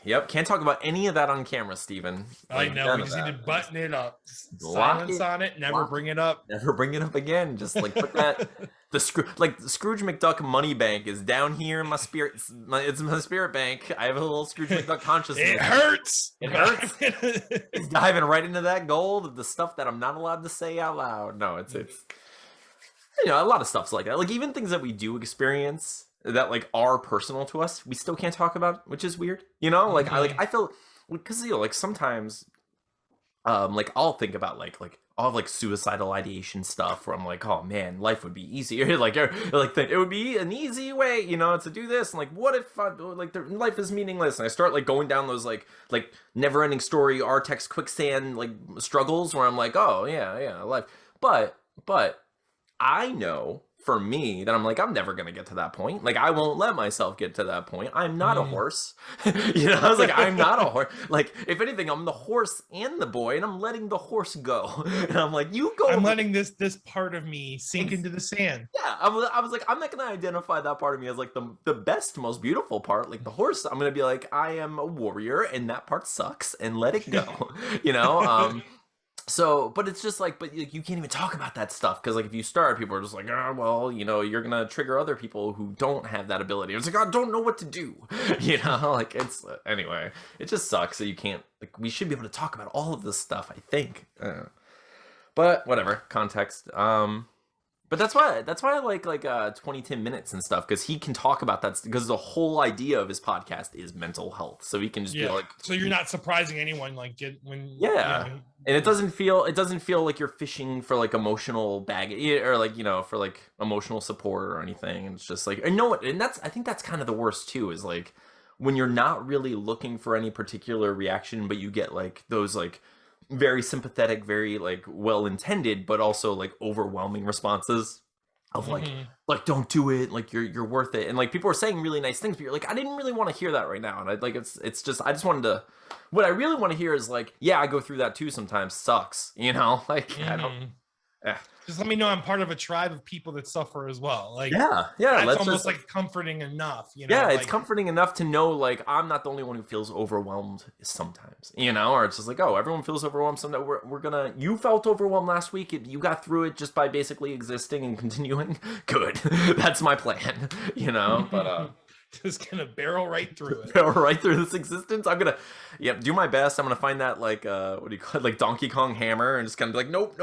Yep. Can't talk about any of that on camera, Steven. I know. We just need to button it up. Silence on it. Never bring it up. Never bring it up again. Just like put that. The Scrooge McDuck money bank is down here in my spirit. It's my spirit bank. I have a little Scrooge McDuck consciousness. It hurts. It hurts. It's diving right into that gold, the stuff that I'm not allowed to say out loud. No, it's you know, a lot of stuff's like that. Like even things that we do experience that like are personal to us, we still can't talk about, which is weird. You know, like I feel because you know, like sometimes like I'll think about like I'll have like suicidal ideation stuff where I'm like, oh man, life would be easier. like it would be an easy way, you know, to do this. And like, what if life is meaningless? And I start like going down those like never ending story, R-text quicksand like struggles where I'm like, oh yeah, life. But I know for me that I'm like, I'm never gonna get to that point. Like I won't let myself get to that point. I'm not a horse. You know, I was like, I'm not a horse. Like if anything, I'm the horse and the boy, and I'm letting the horse go. And I'm like, you go. I'm letting this part of me sink into the sand. Yeah, I was like, I'm not gonna identify that part of me as like the best, most beautiful part. Like the horse, I'm gonna be like, I am a warrior, and that part sucks, and let it go. You know. So, but it's just like, but you can't even talk about that stuff because, like, if you start, people are just like, oh, well, you know, you're gonna trigger other people who don't have that ability. It's like, I don't know what to do, you know. Like, it's anyway, it just sucks that you can't. Like, we should be able to talk about all of this stuff, I think. But whatever, context. But that's why I like 20-10 minutes and stuff, because he can talk about that, because the whole idea of his podcast is mental health, so he can just be like, so you're not surprising anyone like and it doesn't feel like you're fishing for like emotional baggage or like, you know, for like emotional support or anything. And it's just like, and I think that's kind of the worst too, is like when you're not really looking for any particular reaction, but you get like those like very sympathetic, very like well-intended, but also like overwhelming responses of like don't do it, like you're worth it, and like people are saying really nice things, but you're like, I didn't really want to hear that right now. And I like it's just I just wanted to, what I really want to hear is like, yeah, I go through that too sometimes, sucks, you know, like I don't. Just let me know I'm part of a tribe of people that suffer as well. Like, that's almost like comforting enough, you know? Yeah, like, it's comforting enough to know, like, I'm not the only one who feels overwhelmed sometimes, you know? Or it's just like, oh, everyone feels overwhelmed. Sometimes you felt overwhelmed last week. You got through it just by basically existing and continuing. Good. That's my plan, you know? But, just gonna barrel right through it. Barrel right through this existence. I'm gonna, do my best. I'm gonna find that like, what do you call it, like Donkey Kong hammer, and just kind of be like, nope.